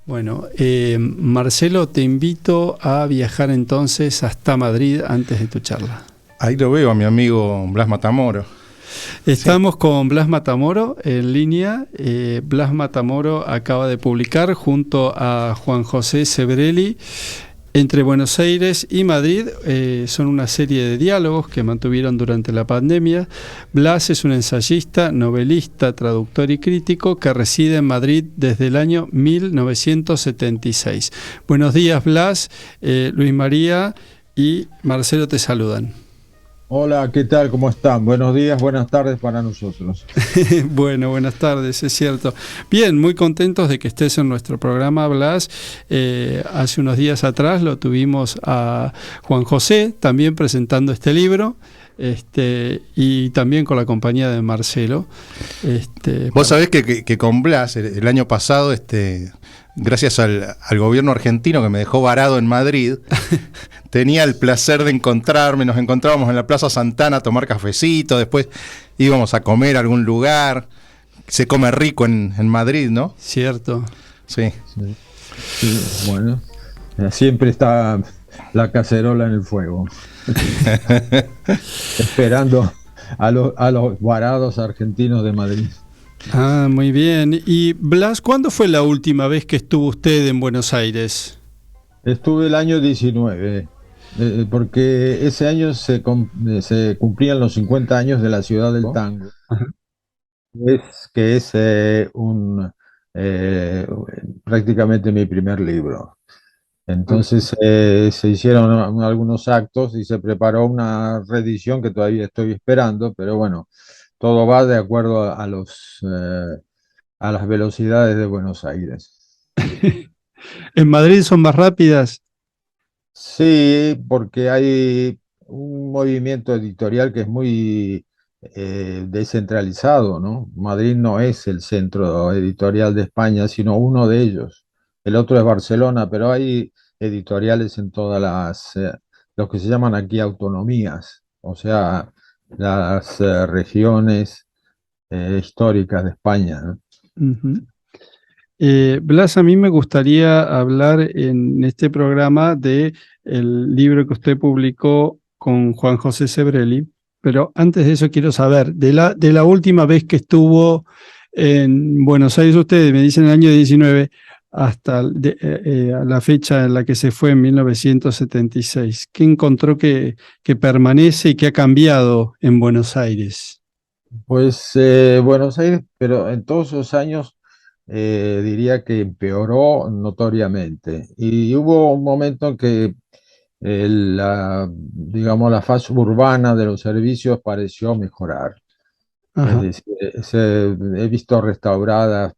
Bueno, Marcelo, te invito a viajar entonces hasta Madrid antes de tu charla. Ahí lo veo a mi amigo Blas Matamoro. Estamos con Blas Matamoro en línea. Blas Matamoro acaba de publicar junto a Juan José Sebrelli Entre Buenos Aires y Madrid. Son una serie de diálogos que mantuvieron durante la pandemia. Blas es un ensayista, novelista, traductor y crítico que reside en Madrid desde el año 1976. Buenos días, Blas. Luis María y Marcelo te saludan. Hola, ¿qué tal? ¿Cómo están? Buenos días, buenas tardes para nosotros. Bueno, buenas tardes, es cierto. Bien, muy contentos de que estés en nuestro programa, Blas. Hace unos días atrás lo tuvimos a Juan José también presentando este libro. Y también con la compañía de Marcelo. Vos sabés que con Blas, el año pasado, gracias al gobierno argentino que me dejó varado en Madrid, tenía el placer de encontrarme. Nos encontrábamos en la Plaza Santana a tomar cafecito, después íbamos a comer a algún lugar. Se come rico en Madrid, ¿no? Cierto. Sí. Sí, bueno, siempre está la cacerola en el fuego. Esperando a los varados argentinos de Madrid. Ah, muy bien. Y Blas, ¿cuándo fue la última vez que estuvo usted en Buenos Aires? Estuve el año 19, porque ese año se cumplían los 50 años de la ciudad del tango. Ajá. Que es eh, prácticamente mi primer libro. Entonces se hicieron algunos actos y se preparó una reedición que todavía estoy esperando, pero bueno, todo va de acuerdo a las velocidades de Buenos Aires. ¿En Madrid son más rápidas? Sí, porque hay un movimiento editorial que es muy descentralizado, ¿no? Madrid no es el centro editorial de España, sino uno de ellos. El otro es Barcelona, pero hay editoriales en todas lo que se llaman aquí autonomías, o sea, las regiones históricas de España, ¿no? Uh-huh. Blas, a mí me gustaría hablar en este programa de el libro que usted publicó con Juan José Sebrelli, pero antes de eso quiero saber, de la última vez que estuvo en Buenos Aires, ustedes me dicen el año 19, hasta a la fecha en la que se fue en 1976, ¿qué encontró que permanece y que ha cambiado en Buenos Aires? Pues Buenos Aires, pero en todos esos años diría que empeoró notoriamente. Y hubo un momento en que digamos, la fase urbana de los servicios pareció mejorar. Es Ajá. decir, he visto restauradas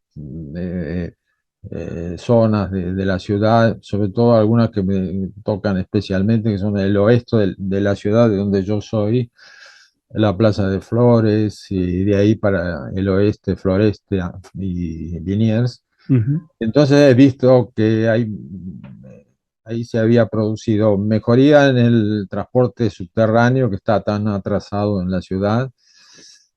zonas de la ciudad, sobre todo algunas que me tocan especialmente, que son el oeste de la ciudad de donde yo soy, la Plaza de Flores, y de ahí para el oeste, Floreste y Liniers. Uh-huh. Entonces he visto que ahí se había producido mejoría en el transporte subterráneo que está tan atrasado en la ciudad,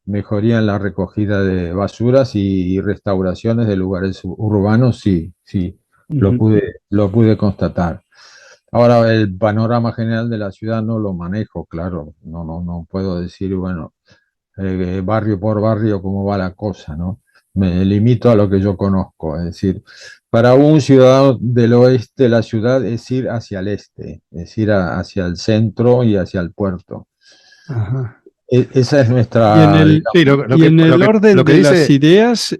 mejoría en la recogida de basuras y restauraciones de lugares urbanos, sí, sí, Uh-huh. lo pude constatar. Ahora, el panorama general de la ciudad no lo manejo, claro, no puedo decir, bueno, barrio por barrio cómo va la cosa, ¿no? Me limito a lo que yo conozco, es decir, para un ciudadano del oeste de la ciudad es ir hacia el este, es ir hacia el centro y hacia el puerto. Ajá. Esa es Y en nuestra, el, Sí, y en el orden lo que de las dice... ideas,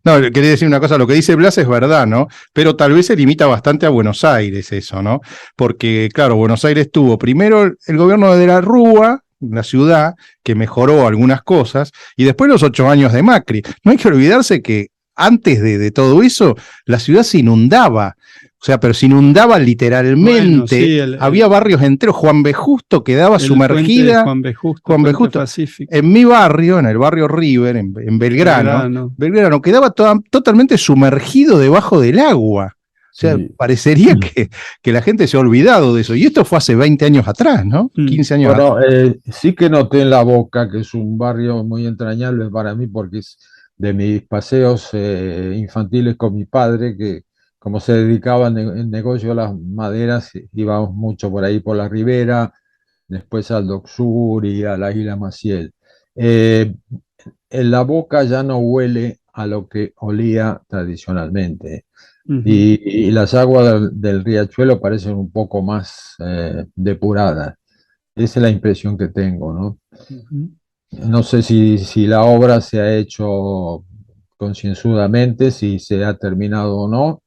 No, quería decir una cosa, lo que dice Blas es verdad, ¿no? Pero tal vez se limita bastante a Buenos Aires eso, ¿no? Porque, claro, Buenos Aires tuvo primero el gobierno de la Rúa, la ciudad, que mejoró algunas cosas, y después los 8 años de Macri. No hay que olvidarse que antes de todo eso, la ciudad se inundaba. O sea, pero se inundaba literalmente. bueno, sí, Había barrios enteros. Juan B. Justo quedaba el puente de sumergida. Juan B. Justo, Juan B. puente Justo. Pacífico, En mi barrio, en el barrio River, en Belgrano, Belgrano. Belgrano quedaba totalmente sumergido debajo del agua. O sea, sí. parecería que la gente se ha olvidado de eso. Y esto fue hace 20 años atrás, ¿no? 15 años atrás. Bueno, sí que noté en La Boca, que es un barrio muy entrañable para mí, porque es de mis paseos infantiles con mi padre, que como se dedicaba al negocio de las maderas, íbamos mucho por ahí por la ribera, después al Dock Sur y a la isla Maciel. Eh, en la boca ya no huele a lo que olía tradicionalmente. Ujú, Y las aguas del riachuelo parecen un poco más depuradas. Esa es la impresión que tengo, ¿no? ujú. No sé si la obra se ha hecho concienzudamente, si se ha terminado o no,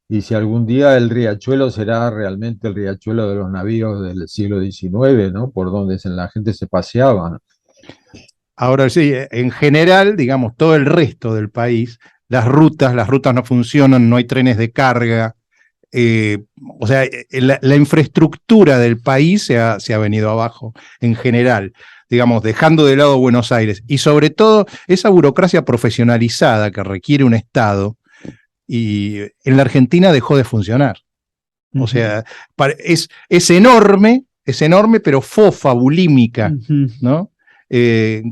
y si algún día el riachuelo será realmente el riachuelo de los navíos del siglo XIX, ¿no? Por donde la gente se paseaba. Ahora sí, en general, digamos, todo el resto del país, las rutas no funcionan, no hay trenes de carga, o sea, la infraestructura del país se ha venido abajo en general, digamos, dejando de lado Buenos Aires y sobre todo esa burocracia profesionalizada que requiere un Estado y en la Argentina dejó de funcionar. O Ujú, sea, es enorme, pero fofa, bulímica, ujú, ¿no?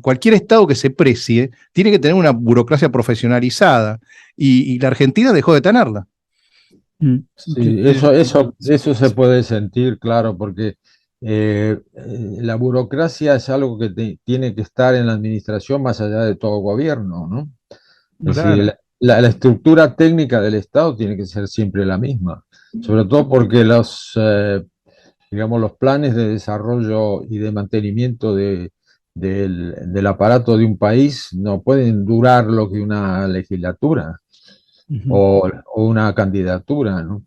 Cualquier Estado que se precie tiene que tener una burocracia profesionalizada y la Argentina dejó de tenerla. mm. Sí, eso se puede sentir, claro, porque la burocracia es algo que tiene que estar en la administración más allá de todo gobierno, ¿no? Es decir, Claro. la estructura técnica del Estado tiene que ser siempre la misma, sobre todo porque digamos, los planes de desarrollo y de mantenimiento del aparato de un país no pueden durar lo que una legislatura Ujú. o una candidatura, ¿no?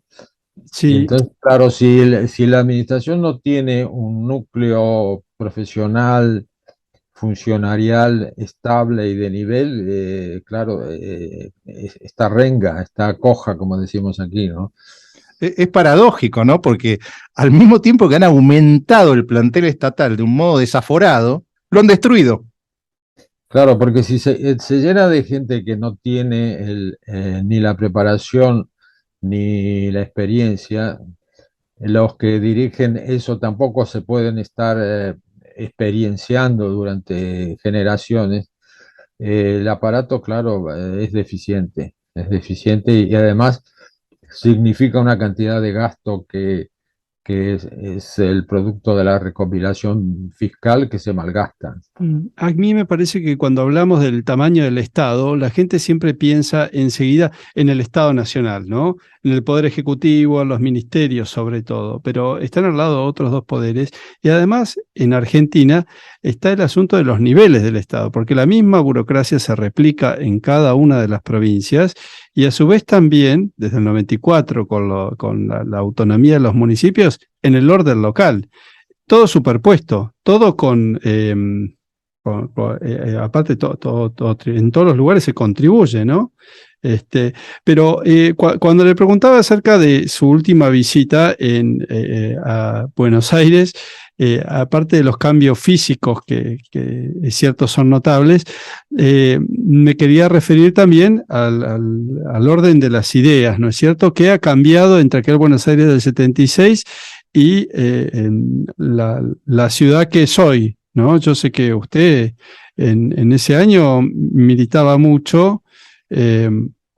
Y Sí, entonces, claro, si la administración no tiene un núcleo profesional, funcionarial estable y de nivel, claro, está renga, está coja, como decimos aquí, ¿no? Es paradójico, ¿no? Porque al mismo tiempo que han aumentado el plantel estatal de un modo desaforado, lo han destruido. Claro, porque si se llena de gente que no tiene ni la preparación ni la experiencia, los que dirigen eso tampoco se pueden estar experienciando durante generaciones. El aparato, claro, es deficiente y además significa una cantidad de gasto que es el producto de la recopilación fiscal que se malgasta. a mí me parece que cuando hablamos del tamaño del Estado, la gente siempre piensa enseguida en el Estado nacional, ¿no? En el Poder Ejecutivo, en los ministerios sobre todo, pero están al lado otros dos poderes. Y además, en Argentina está el asunto de los niveles del Estado, porque la misma burocracia se replica en cada una de las provincias y a su vez también, desde el 94, con la autonomía de los municipios, en el orden local. Todo superpuesto, todo aparte, en todos los lugares se contribuye, ¿no? Pero cuando le preguntaba acerca de su última visita a Buenos Aires, aparte de los cambios físicos que es cierto son notables, me quería referir también al orden de las ideas, ¿no es cierto? ¿Qué ha cambiado entre aquel Buenos Aires del 76 y en la ciudad que es hoy, ¿no? Yo sé que usted en ese año militaba mucho. eh,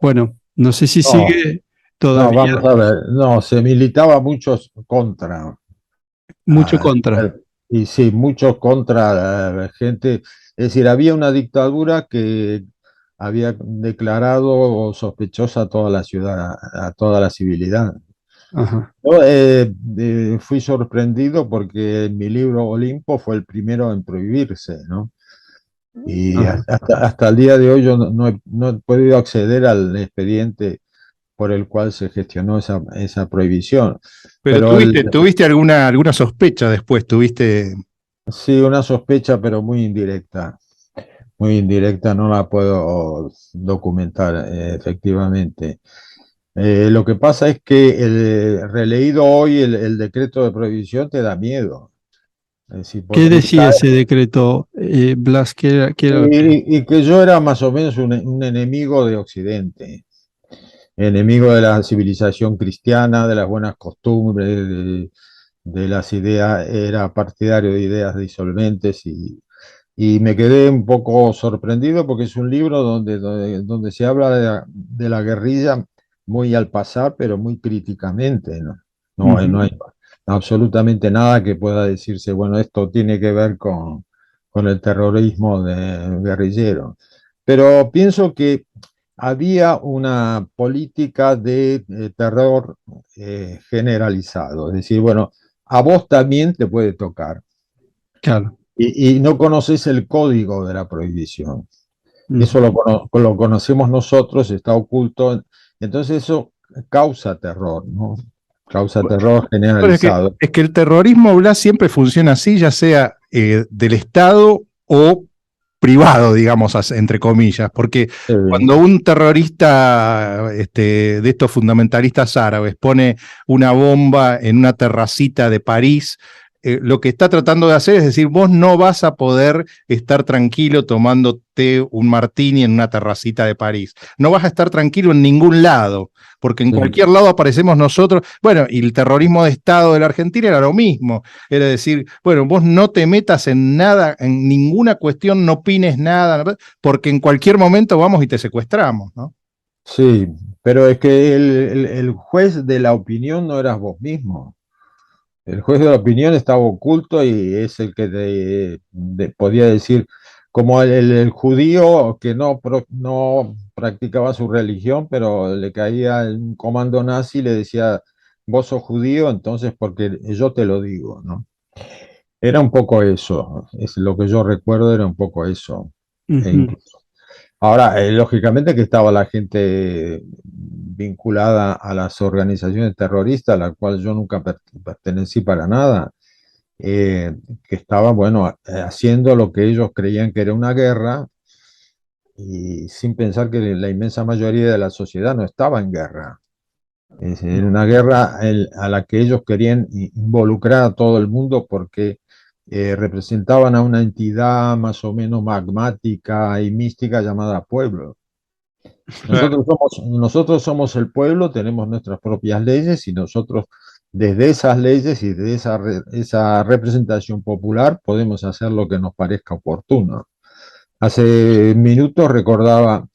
bueno, no sé si No, sigue no, todavía vamos a ver, no, se militaba muchos contra, mucho contra. y sí, muchos contra la gente, es decir, había una dictadura que había declarado sospechosa a toda la ciudad, a toda la civilidad. Ajá, Yo fui sorprendido porque en mi libro Olimpo fue el primero en prohibirse, ¿no? Y ajá. hasta el día de hoy yo no he podido acceder al expediente por el cual se gestionó esa prohibición. Pero Pero tuviste alguna sospecha después, tuviste. sí, una sospecha, pero muy indirecta, no la puedo documentar efectivamente. Lo que pasa es que releído hoy el decreto de prohibición te da miedo. Es decir, ¿Qué porque decía ese decreto, Blas? ¿Qué era lo que? y que yo era más o menos un enemigo de Occidente, enemigo de la civilización cristiana, de las buenas costumbres, de las ideas, era partidario de ideas disolventes y me quedé un poco sorprendido porque es un libro donde se habla de la guerrilla muy al pasar, pero muy críticamente, ¿no? No hay absolutamente nada que pueda decirse, bueno, esto tiene que ver con el terrorismo de guerrillero. Pero pienso que había una política de terror generalizado, es decir, bueno, a vos también te puede tocar. Claro. Y no conoces el código de la prohibición. Eso Ujú. lo conocemos nosotros, está oculto. Entonces eso causa terror, ¿no? Causa terror Bueno, generalizado. es que el terrorismo, Blas, siempre funciona así, ya sea del Estado o privado, digamos, entre comillas, porque cuando un terrorista de estos fundamentalistas árabes pone una bomba en una terracita de París, lo que está tratando de hacer es decir, vos no vas a poder estar tranquilo tomándote un martini en una terracita de París, no vas a estar tranquilo en ningún lado, porque en Sí. cualquier lado aparecemos nosotros. Bueno, y el terrorismo de Estado de la Argentina era lo mismo, era decir, bueno, vos no te metas en nada, en ninguna cuestión, no opines nada, porque en cualquier momento vamos y te secuestramos, ¿no? Sí, pero es que el juez de la opinión no eras vos mismo. El juez de la opinión estaba oculto y es el que podía decir, como el judío que no practicaba su religión, pero le caía un comando nazi y le decía, vos sos judío, entonces porque yo te lo digo, ¿no? Era un poco eso, es lo que yo recuerdo, era un poco eso. E Ujú. incluso ahora, lógicamente que estaba la gente vinculada a las organizaciones terroristas, a la cual yo nunca pertenecí para nada, que estaba, bueno, haciendo lo que ellos creían que era una guerra y sin pensar que la inmensa mayoría de la sociedad no estaba en guerra. Es decir, una guerra a la que ellos querían involucrar a todo el mundo porque representaban a una entidad más o menos magmática y mística llamada pueblo. Nosotros somos el pueblo, tenemos nuestras propias leyes y nosotros desde esas leyes y de esa representación popular podemos hacer lo que nos parezca oportuno. Hace minutos recordaba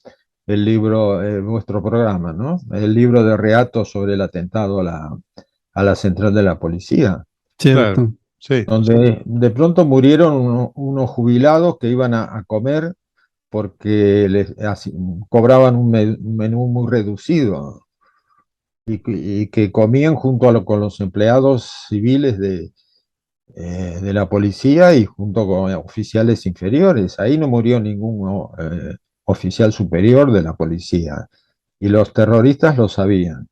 el libro, vuestro programa, ¿no? El libro de Reato sobre el atentado a la central de la policía, Claro, Cierto. sí. donde de pronto murieron unos jubilados que iban a comer porque cobraban un menú muy reducido y que comían junto con los empleados civiles de la policía y junto con oficiales inferiores. Ahí no murió ningún oficial superior de la policía y los terroristas lo sabían.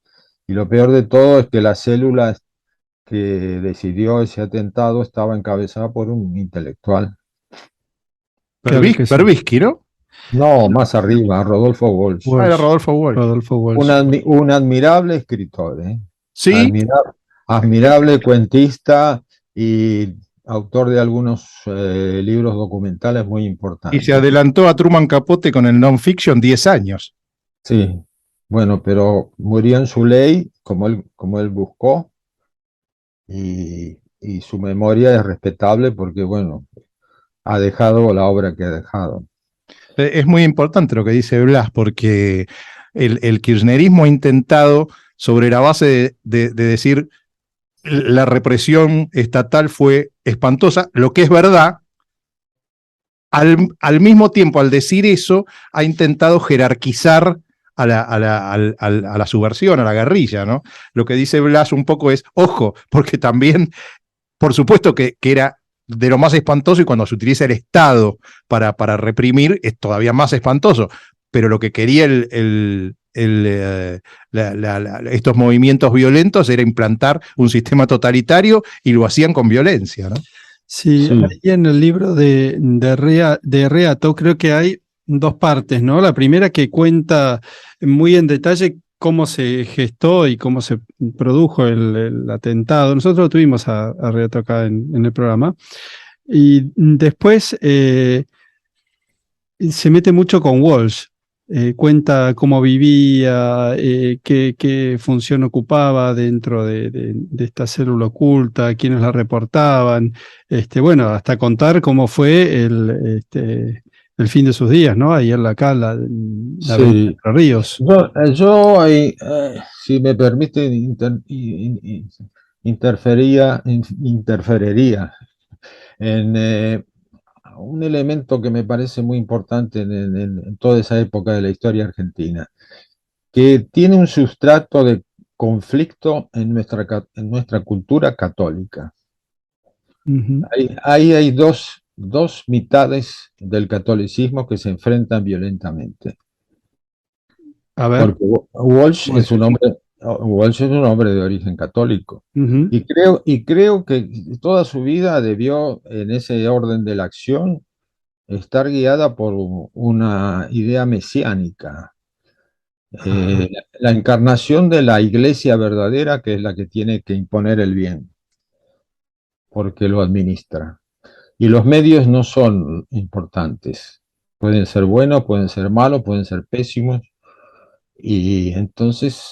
Y lo peor de todo es que la célula que decidió ese atentado estaba encabezada por un intelectual. Claro que sí. Berbisky, ¿no? No, más arriba, Rodolfo Walsh. Ah, era Walsh, Rodolfo Walsh. Rodolfo Walsh. Un admirable escritor, ¿eh? Sí, Admirable cuentista y autor de algunos libros documentales muy y se importantes. adelantó a Truman Capote con el non-fiction 10 años. Sí, bueno, pero murió en su ley, como él buscó, y su memoria es respetable porque, bueno, ha dejado la obra que ha dejado. Es muy importante lo que dice Blas, porque el kirchnerismo ha intentado, sobre la base de decir la represión estatal fue espantosa, lo que es verdad, al mismo tiempo, al decir eso, ha intentado jerarquizar a la subversión, a la guerrilla, ¿no? Lo que dice Blas un poco es, ojo, porque también, por supuesto que era de lo más espantoso y cuando se utiliza el Estado para reprimir es todavía más espantoso, pero lo que quería estos movimientos violentos era implantar un sistema totalitario y lo hacían con violencia, ¿no? Sí, Sí, ahí en el libro de Reato creo que hay dos partes, ¿no? La primera que cuenta muy en detalle cómo se gestó y cómo se produjo el atentado. Nosotros lo tuvimos a Reato acá en el programa. Y después se mete mucho con Walsh. Cuenta cómo vivía, qué función ocupaba dentro de esta célula oculta, quiénes la reportaban, bueno, hasta contar cómo fue el fin de sus días, ¿no? Ahí en la avenida Sí. Entre Ríos. Yo ahí, si me permiten, interferiría en un elemento que me parece muy importante en toda esa época de la historia argentina, que tiene un sustrato de conflicto en nuestra cultura católica. Ujú. Ahí hay dos mitades del catolicismo que se enfrentan violentamente. A ver, Porque Walsh ¿cómo es es? un hombre de origen católico. Ujú. Y creo que toda su vida debió, en ese orden de la acción, estar guiada por una idea mesiánica. Ajá. La encarnación de la iglesia verdadera, que es la que tiene que imponer el bien, porque lo administra. Y los medios no son importantes. Pueden ser buenos, pueden ser malos, pueden ser pésimos. Y entonces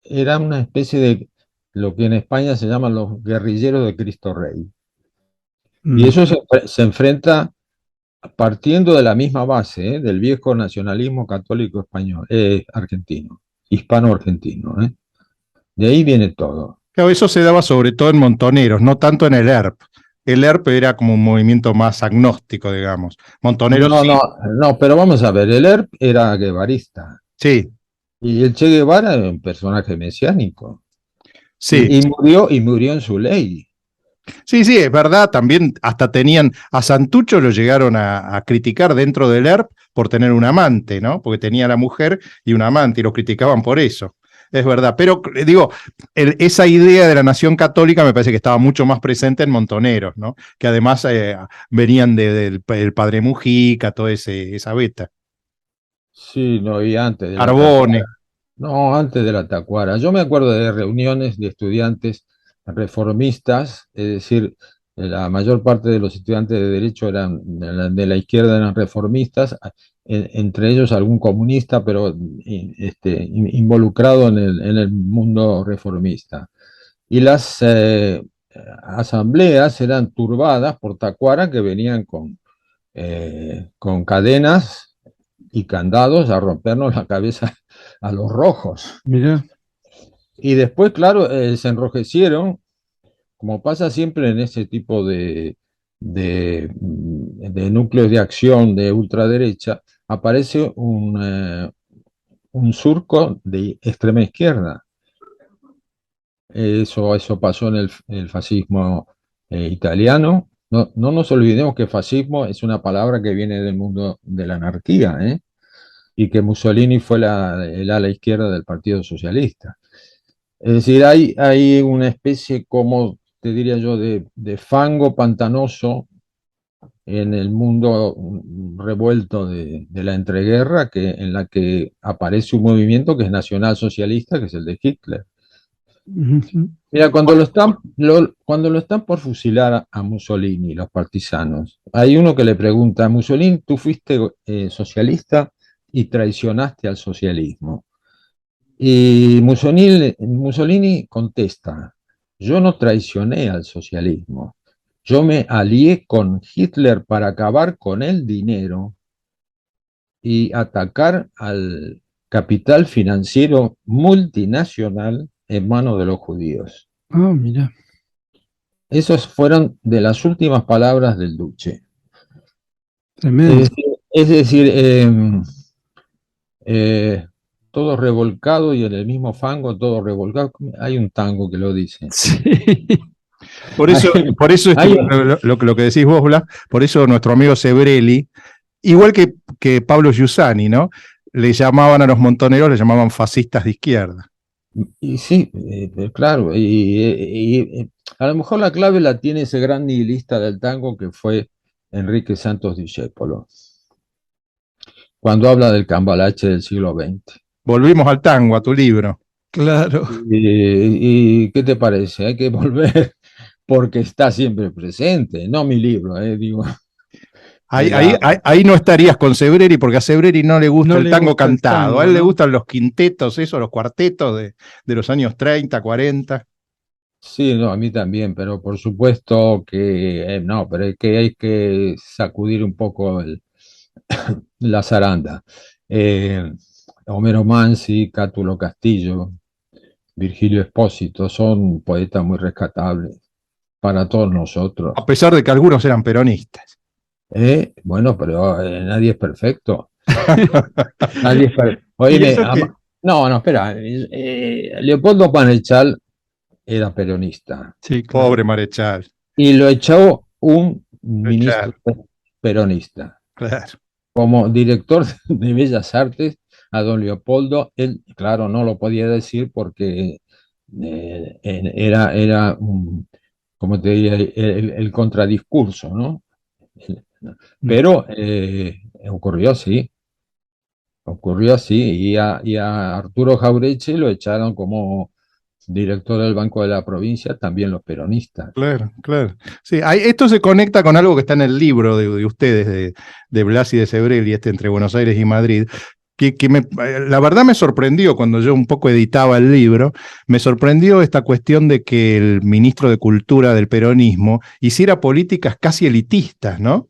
era una especie de lo que en España se llaman los guerrilleros de Cristo Rey. Y Mm. eso se enfrenta partiendo de la misma base, del viejo nacionalismo católico español, argentino, hispano-argentino. De ahí viene todo. Claro, eso se daba sobre todo en Montoneros, no tanto en el ERP. El ERP era como un movimiento más agnóstico, digamos. Montoneros No, sí, no, no, pero vamos a ver, el ERP era guevarista sí, y el Che Guevara era un personaje mesiánico sí. y murió en su ley. Sí, sí, es verdad, también hasta tenían, a Santucho lo llegaron a criticar dentro del ERP por tener un amante, ¿no? Porque tenía a la mujer y un amante y lo criticaban por eso. Es verdad, pero digo, esa idea de la nación católica me parece que estaba mucho más presente en Montoneros, ¿no? Que además venían del padre Mujica, toda esa beta. Sí, no, y antes de la Arbone, Tacuara. No, antes de la Tacuara. Yo me acuerdo de reuniones de estudiantes reformistas, es decir, la mayor parte de los estudiantes de derecho eran de la izquierda, eran reformistas, entre ellos algún comunista, pero involucrado en el mundo reformista. Y las asambleas eran turbadas por Tacuara que venían con cadenas y candados a rompernos la cabeza a los rojos. Mira. Y después, claro, se enrojecieron, como pasa siempre en ese tipo de núcleos de acción de ultraderecha, aparece un surco de extrema izquierda. Eso pasó en el fascismo italiano. No, no nos olvidemos que fascismo es una palabra que viene del mundo de la anarquía, y que Mussolini fue el ala izquierda del Partido Socialista. Es decir, hay una especie, como te diría yo, de fango pantanoso en el mundo revuelto de la entreguerra, en la que aparece un movimiento que es nacionalsocialista, que es el de Hitler. Ujú. Mira, cuando lo están por fusilar a Mussolini, los partisanos, hay uno que le pregunta a Mussolini: ¿tú fuiste socialista y traicionaste al socialismo? Y Mussolini contesta: yo no traicioné al socialismo, yo me alié con Hitler para acabar con el dinero y atacar al capital financiero multinacional en manos de los judíos. Ah, mira. Esas fueron de las últimas palabras del Duce. Tremendo. Es decir, eh, todo revolcado y en el mismo fango, todo revolcado. Hay un tango que lo dice. Sí. por eso, Hay, por eso hay, lo que decís vos, Blas, por eso nuestro amigo Sebrelli, igual que Pablo Giussani, ¿no? Le llamaban a los montoneros, le llamaban fascistas de izquierda. y sí, claro, y a lo mejor la clave la tiene ese gran nihilista del tango que fue Enrique Santos Discépolo, cuando habla del cambalache del siglo XX. Volvimos al tango, a tu libro. Claro. ¿Y qué te parece? Hay que volver porque está siempre presente, no mi libro, digo, Ahí, ahí, la, ahí, ahí no estarías con Sebreri porque a Sebreri no le gusta No el le tango gusta el cantado, a tango, él le ¿no? gustan los quintetos, eso, los cuartetos de los años 30, 40. sí, no, a mí también, pero por supuesto que no, pero es que hay que sacudir un poco La Zaranda. Eh, Homero Mansi, Cátulo Castillo, Virgilio Espósito, son poetas muy rescatables para todos nosotros. A pesar de que algunos eran peronistas. Bueno, pero nadie es perfecto. Nadie es Y Oíme, eso que, no, no, espera. Leopoldo Panechal era peronista sí, Pobre claro. Marechal. y lo echó un Marechal, ministro peronista. claro. Como director de Bellas Artes, a don Leopoldo, él, claro, no lo podía decir porque era un, como te diría, el contradiscurso, ¿no? Mm. Pero ocurrió así, y a Arturo Jaureche lo echaron como director del Banco de la Provincia, también los peronistas. Claro, claro. Sí, esto se conecta con algo que está en el libro de ustedes, de Blas y de Sebrelli, entre Buenos Aires y Madrid, la verdad me sorprendió cuando yo un poco editaba el libro, me sorprendió esta cuestión de que el ministro de Cultura del peronismo hiciera políticas casi elitistas, ¿no?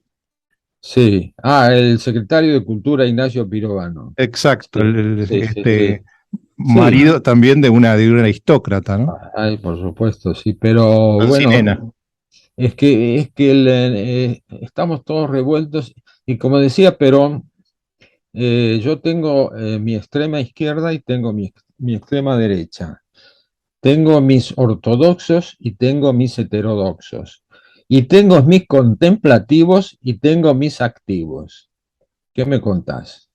Sí, el secretario de Cultura, Ignacio Pirovano. Exacto, Sí, sí, sí, sí. Sí, marido también de una aristócrata, ¿no? ay, por supuesto, sí, pero Alcinena. bueno, es que estamos todos revueltos y como decía Perón, yo tengo mi extrema izquierda y tengo mi extrema derecha. Tengo mis ortodoxos y tengo mis heterodoxos. Y tengo mis contemplativos y tengo mis activos. ¿Qué me contás?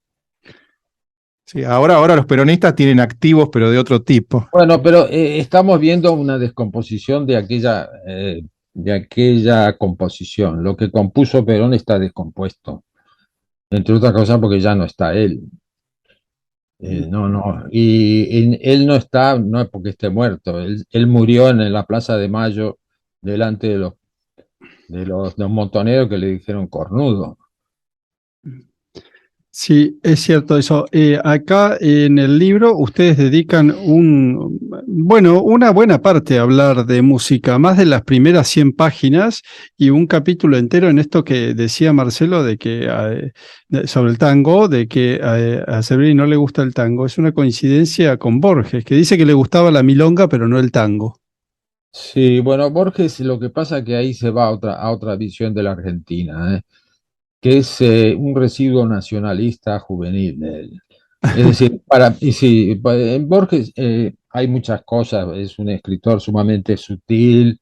Sí, ahora los peronistas tienen activos, pero de otro tipo. Bueno, pero estamos viendo una descomposición de aquella composición. Lo que compuso Perón está descompuesto, entre otras cosas porque ya no está él. No, no, y él no está, no es porque esté muerto, él murió en la Plaza de Mayo delante de los montoneros que le dijeron cornudo. Sí, es cierto eso. Acá en el libro ustedes dedican una buena parte a hablar de música, más de las primeras 100 páginas y un capítulo entero en esto que decía Marcelo de que sobre el tango, de que a Severino no le gusta el tango. Es una coincidencia con Borges, que dice que le gustaba la milonga, pero no el tango. Sí, bueno, Borges lo que pasa es que ahí se va a otra visión de la Argentina, que es un residuo nacionalista juvenil de él. Es decir, y sí, en Borges hay muchas cosas, es un escritor sumamente sutil,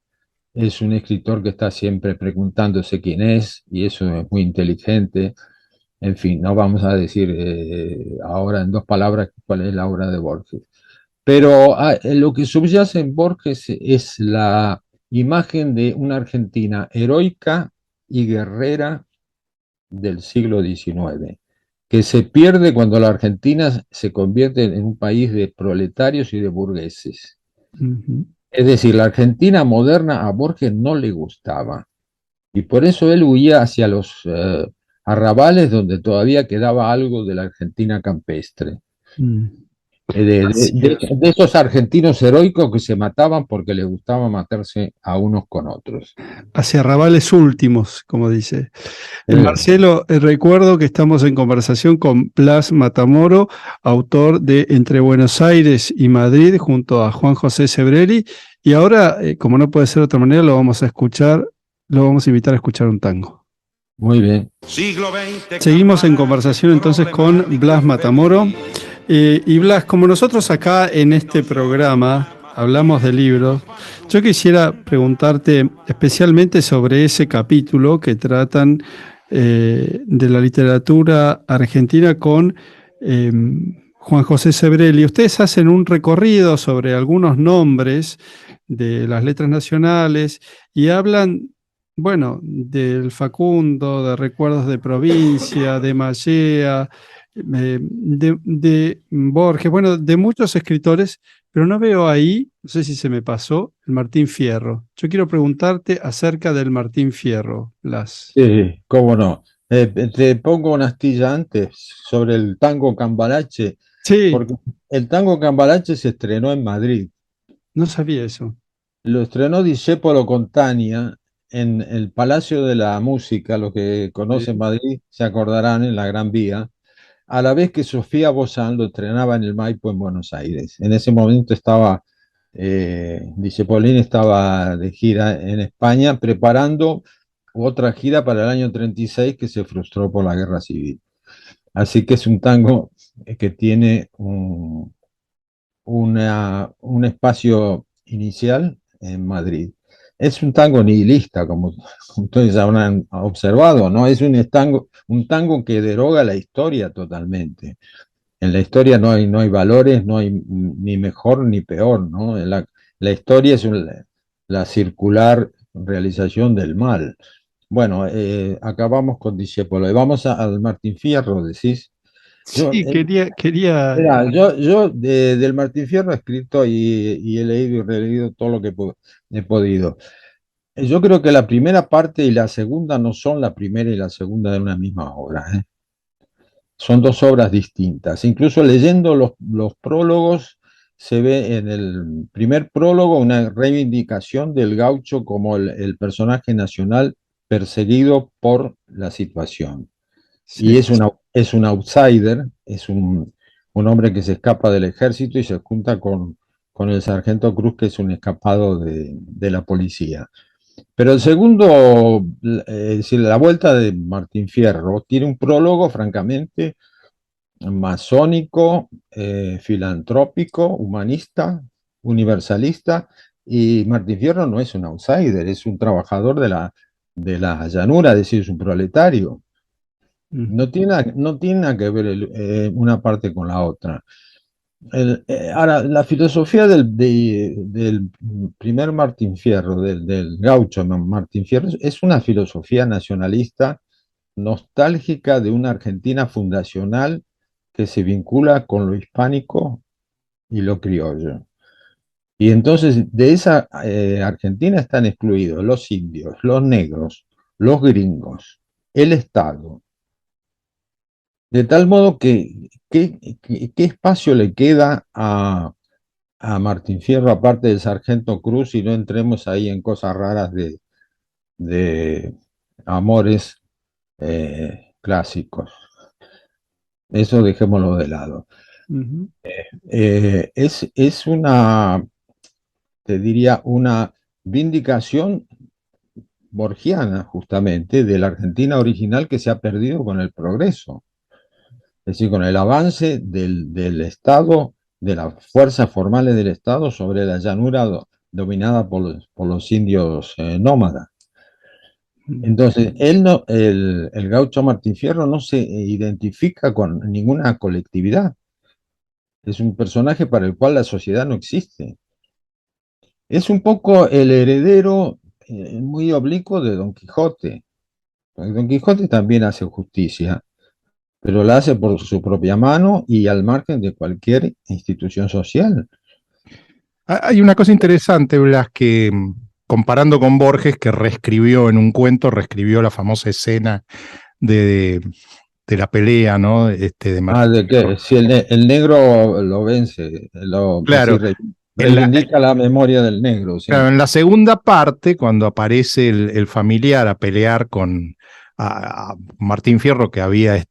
es un escritor que está siempre preguntándose quién es, y eso es muy inteligente. En fin, no vamos a decir ahora en dos palabras cuál es la obra de Borges. Pero lo que subyace en Borges es la imagen de una Argentina heroica y guerrera del siglo XIX, que se pierde cuando la Argentina se convierte en un país de proletarios y de burgueses. Ujú. Es decir, la Argentina moderna a Borges no le gustaba y por eso él huía hacia los arrabales donde todavía quedaba algo de la Argentina campestre. Mm. De, de- Así de- es. de esos argentinos heroicos que se mataban porque les gustaba matarse a unos con otros. Hacia arrabales últimos, como dice. Eh, Marcelo, recuerdo que estamos en conversación con Blas Matamoro, autor de Entre Buenos Aires y Madrid, junto a Juan José Sebrelli, y ahora, como no puede ser de otra manera, lo vamos a invitar a escuchar un tango. Muy bien. Seguimos en conversación entonces con Blas Matamoro. Y Blas, como nosotros acá en este programa hablamos de libros, yo quisiera preguntarte especialmente sobre ese capítulo que tratan de la literatura argentina con Juan José Sebrelli. Ustedes hacen un recorrido sobre algunos nombres de las letras nacionales y hablan, bueno, del Facundo, de Recuerdos de Provincia, de Mallea, de Borges, bueno, de muchos escritores, pero no veo ahí, no sé si se me pasó, el Martín Fierro. Yo quiero preguntarte acerca del Martín Fierro, Blas. Sí, cómo no. Te pongo una astilla antes sobre el tango Cambalache, Sí, porque el tango Cambalache se estrenó en Madrid. no sabía eso. Lo estrenó Discepolo Contania en el Palacio de la Música, los que conocen Sí. Madrid se acordarán en la Gran Vía, a la vez que Sofía Bozán lo entrenaba en el Maipo en Buenos Aires. En ese momento estaba, Dice Paulín estaba de gira en España preparando otra gira para el año 36 que se frustró por la guerra civil. Así que es un tango que tiene un espacio inicial en Madrid. Es un tango nihilista, como ustedes habrán observado, ¿no? Es un tango que deroga la historia totalmente. En la historia no hay valores, no hay ni mejor ni peor, ¿no? La historia es la circular realización del mal. Bueno, acabamos con Discépolo. Y vamos al Martín Fierro, decís. Yo, Sí, quería. Mira, del Martín Fierro he escrito y he leído y releído todo lo que he podido. Yo creo que la primera parte y la segunda no son la primera y la segunda de una misma obra, ¿eh? Son dos obras distintas. Incluso leyendo los prólogos, se ve en el primer prólogo una reivindicación del gaucho como el personaje nacional perseguido por la situación. Y Sí. es un outsider, es un hombre que se escapa del ejército y se junta con el sargento Cruz, que es un escapado de la policía. Pero el segundo, es decir, la vuelta de Martín Fierro, tiene un prólogo, francamente, masónico, filantrópico, humanista, universalista, y Martín Fierro no es un outsider, es un trabajador de la llanura, es decir, es un proletario. Ujú. No tiene nada que ver una parte con la otra. Ahora, la filosofía del primer Martín Fierro, del gaucho Martín Fierro, es una filosofía nacionalista nostálgica de una Argentina fundacional que se vincula con lo hispánico y lo criollo. Y entonces de esa Argentina están excluidos los indios, los negros, los gringos, el Estado. De tal modo que, ¿qué espacio le queda a Martín Fierro, aparte del Sargento Cruz, y no entremos ahí en cosas raras de amores clásicos? Eso dejémoslo de lado. Ujú. Es una, te diría, una vindicación borgiana, justamente, de la Argentina original que se ha perdido con el progreso. Es decir, con el avance del Estado, de las fuerzas formales del Estado sobre la llanura dominada por los indios nómadas. Ujú. Entonces, el gaucho Martín Fierro no se identifica con ninguna colectividad. Es un personaje para el cual la sociedad no existe. Es un poco el heredero muy oblicuo de Don Quijote. Don Quijote también hace justicia, pero la hace por su propia mano y al margen de cualquier institución social. Hay una cosa interesante, Blas, que comparando con Borges, que reescribió en un cuento, reescribió la famosa escena de, de la pelea, ¿no? De Ah, Martín ¿de Fierro. qué? Si el negro lo vence, es Claro, decir, en la, reivindica la memoria del negro, claro, sí. en la segunda parte, cuando aparece el familiar a pelear con a Martín Fierro, que había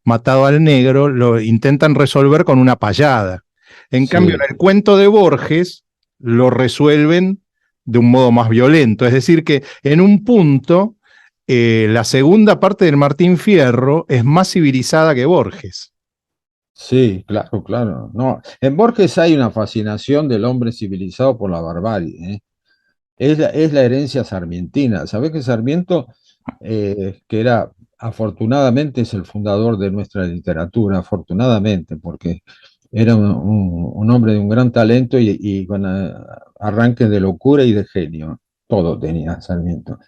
matado al negro, lo intentan resolver con una payada. En cambio, Sí, en el cuento de Borges, lo resuelven de un modo más violento. Es decir, que en un punto, la segunda parte del Martín Fierro es más civilizada que Borges. sí, claro, claro. No, en Borges hay una fascinación del hombre civilizado por la barbarie, ¿eh? Es la herencia sarmientina. ¿Sabés que Sarmiento, que era, afortunadamente, es el fundador de nuestra literatura, afortunadamente, porque era un hombre de un gran talento y con arranques de locura y de genio? Todo tenía Sarmiento.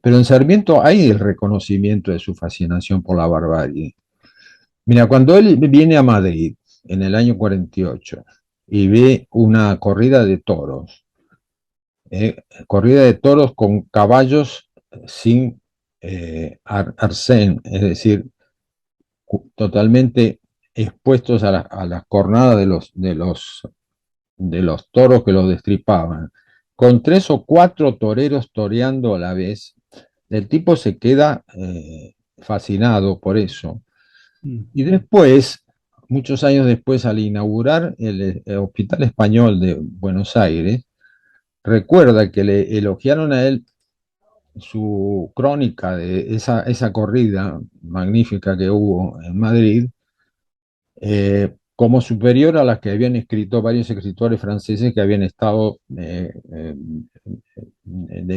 Pero en Sarmiento hay el reconocimiento de su fascinación por la barbarie. Mira, cuando él viene a Madrid en el año 48 y ve una corrida de toros, corrida de toros con caballos sin arcén, es decir, totalmente expuestos a las cornadas de los toros que los destripaban. con 3 o 4 toreros toreando a la vez. El tipo se queda fascinado por eso. Y después, muchos años después, al inaugurar el Hospital Español de Buenos Aires, recuerda que le elogiaron a él su crónica de esa corrida magnífica que hubo en Madrid, como superior a las que habían escrito varios escritores franceses que habían estado de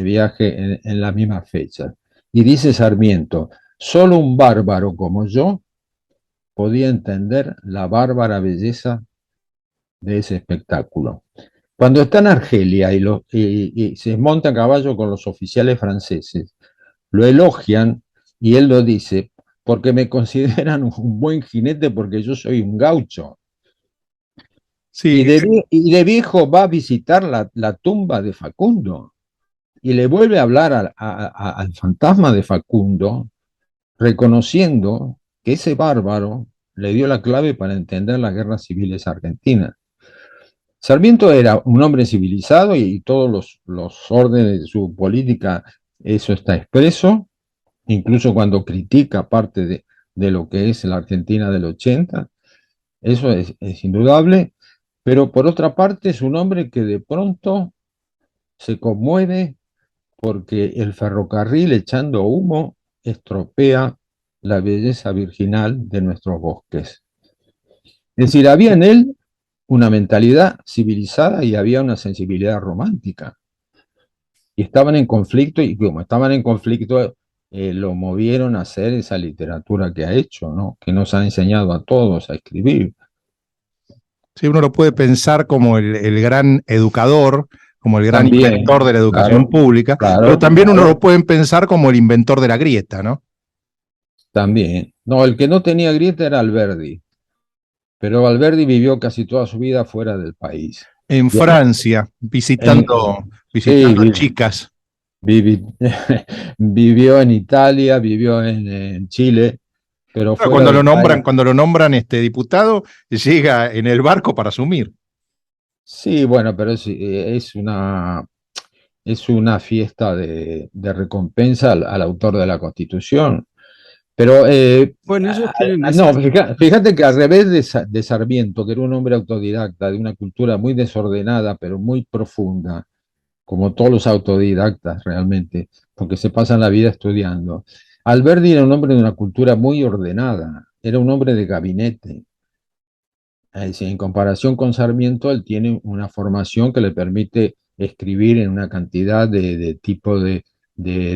viaje en la misma fecha. Y dice Sarmiento, solo un bárbaro como yo podía entender la bárbara belleza de ese espectáculo. Cuando está en Argelia y se monta a caballo con los oficiales franceses, lo elogian y él lo dice, porque me consideran un buen jinete porque yo soy un gaucho. Sí, Y de viejo va a visitar la tumba de Facundo y le vuelve a hablar al fantasma de Facundo, reconociendo que ese bárbaro le dio la clave para entender las guerras civiles argentinas. Sarmiento era un hombre civilizado y todos los órdenes de su política, eso está expreso, incluso cuando critica parte de lo que es la Argentina del 80, eso es indudable, pero por otra parte es un hombre que de pronto se conmueve porque el ferrocarril echando humo estropea la belleza virginal de nuestros bosques. Es decir, había en él una mentalidad civilizada y había una sensibilidad romántica. Y estaban en conflicto, y como estaban en conflicto, lo movieron a hacer esa literatura que ha hecho, ¿no? Que nos ha enseñado a todos a escribir. sí, uno lo puede pensar como el gran educador, como el gran También, inventor de la educación claro, pública, claro, pero también uno claro, lo puede pensar como el inventor de la grieta, ¿no? también. No, el que no tenía grieta era Alberdi, pero Alberdi vivió casi toda su vida fuera del país. En Y Francia, en- sí, visitando chicas. vivi- vivió en Italia, vivió en Chile, pero Claro, fuera del país. cuando lo nombran diputado, llega en el barco para asumir. Sí, bueno, pero es una fiesta de recompensa al autor de la Constitución. Pero Bueno, ellos tienen no, esas... fíjate que al revés de Sarmiento, que era un hombre autodidacta, de una cultura muy desordenada, pero muy profunda, como todos los autodidactas realmente, porque se pasan la vida estudiando. Alberti era un hombre de una cultura muy ordenada, era un hombre de gabinete. Es decir, en comparación con Sarmiento, él tiene una formación que le permite escribir en una cantidad de tipo de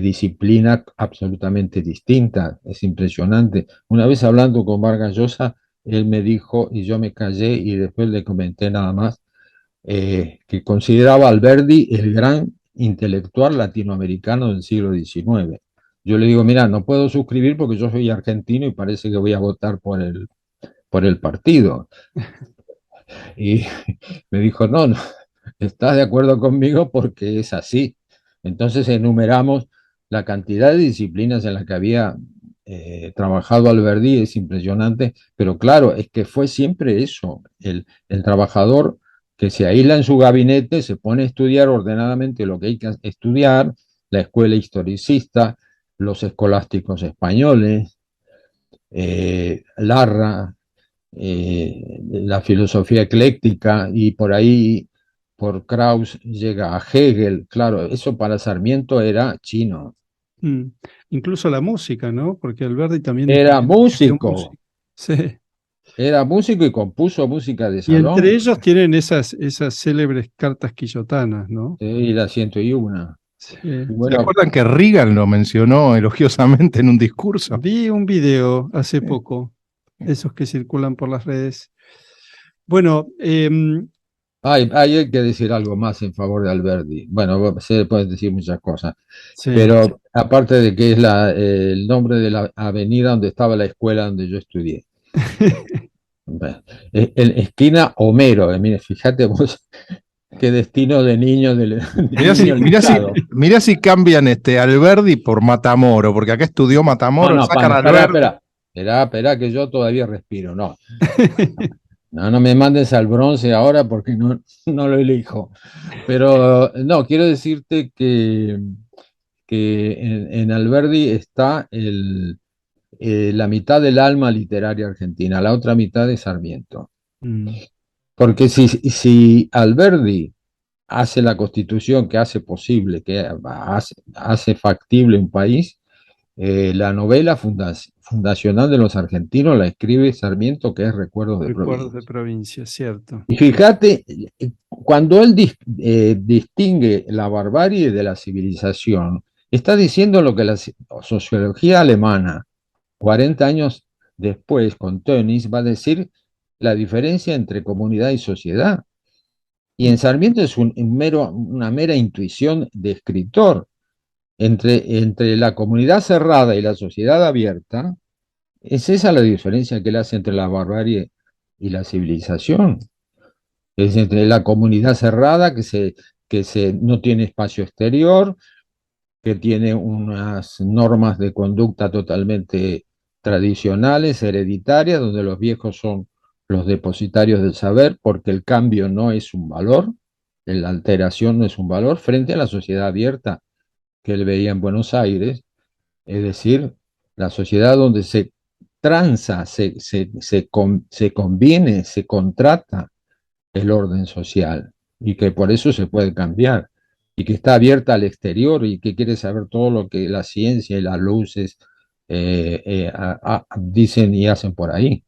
disciplina absolutamente distinta. Es impresionante. Una vez hablando con Vargas Llosa, él me dijo, y yo me callé y después le comenté nada más, que consideraba a Alberdi el gran intelectual latinoamericano del siglo XIX. Yo le digo, mira, no puedo suscribir porque yo soy argentino y parece que voy a votar por el partido. Y me dijo, no, no, estás de acuerdo conmigo porque es así. Entonces enumeramos la cantidad de disciplinas en las que había trabajado Alberdi, es impresionante, pero claro, es que fue siempre eso, el trabajador que se aísla en su gabinete, se pone a estudiar ordenadamente lo que hay que estudiar, la escuela historicista, los escolásticos españoles, Larra, la filosofía ecléctica y por ahí, por Krauss, llega a Hegel. Claro, eso para Sarmiento era chino. Mm, incluso la música, ¿no? Porque Alberti también Era escribió músico, música. Sí. era músico y compuso música de Y entre salón. ellos tienen esas célebres cartas quillotanas, ¿no? Y la 101. Sí. Y ¿Se bueno, acuerdan que Reagan lo mencionó elogiosamente en un discurso? Vi un video hace Sí. poco, esos que circulan por las redes. Bueno, hay que decir algo más en favor de Alberti. Bueno, se pueden decir muchas cosas, sí. pero aparte de que es el nombre de la avenida donde estaba la escuela donde yo estudié. En esquina Homero, mire, fíjate vos qué destino de niño, de niño lichado. Mirá si cambian Alberdi por Matamoro, porque acá estudió No, Matamoro, no, sacan pana, a espera, Alberdi. espera. Espera, espera, que yo todavía respiro, no. No, no me mandes al bronce ahora porque no, no lo elijo. Pero no, quiero decirte que en Alberdi está la mitad del alma literaria argentina, la otra mitad de Sarmiento. Mm, Porque si Alberdi hace la constitución que hace posible, que hace factible un país, la novela fundacional de los argentinos la escribe Sarmiento, que es Recuerdos de recuerdos de Provincia. provincia, cierto. Y fíjate, cuando él distingue la barbarie de la civilización, está diciendo lo que la sociología alemana, 40 años después, con Tönnies, va a decir la diferencia entre comunidad y sociedad. Y en Sarmiento es una mera intuición de escritor. Entre la comunidad cerrada y la sociedad abierta, es esa la diferencia que él hace entre la barbarie y la civilización. Es entre la comunidad cerrada no tiene espacio exterior, que tiene unas normas de conducta totalmente tradicionales, hereditarias, donde los viejos son los depositarios del saber, porque el cambio no es un valor, la alteración no es un valor, frente a la sociedad abierta que él veía en Buenos Aires, es decir, la sociedad donde se tranza, se conviene, se contrata el orden social y que por eso se puede cambiar y que está abierta al exterior y que quiere saber todo lo que la ciencia y las luces dicen y hacen por ahí.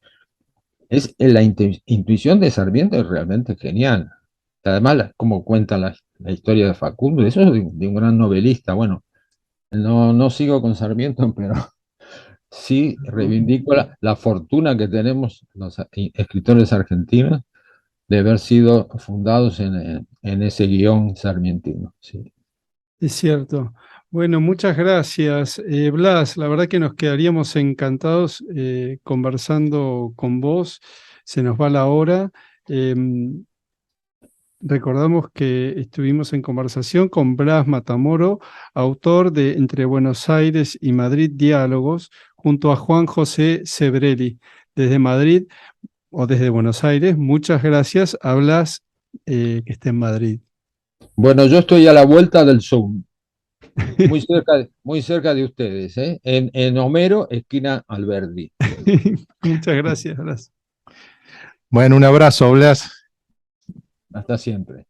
La intuición de Sarmiento es realmente genial. Además, como cuenta la historia de Facundo, eso es de un gran novelista. Bueno, no, no sigo con Sarmiento, pero sí reivindico la fortuna que tenemos los escritores argentinos de haber sido fundados en ese guión sarmientino. Sí. Es cierto. Bueno, muchas gracias, Blas. La verdad que nos quedaríamos encantados conversando con vos. Se nos va la hora. Em, Recordamos que estuvimos en conversación con Blas Matamoro, autor de Entre Buenos Aires y Madrid Diálogos, junto a Juan José Sebrelli. Desde Madrid o desde Buenos Aires, muchas gracias a Blas, que esté en Madrid. Bueno, yo estoy a la vuelta del Zoom, muy cerca de ustedes, ¿eh? En Homero, esquina Alberdi. Muchas gracias, Blas. Bueno, un abrazo, Blas. Hasta siempre.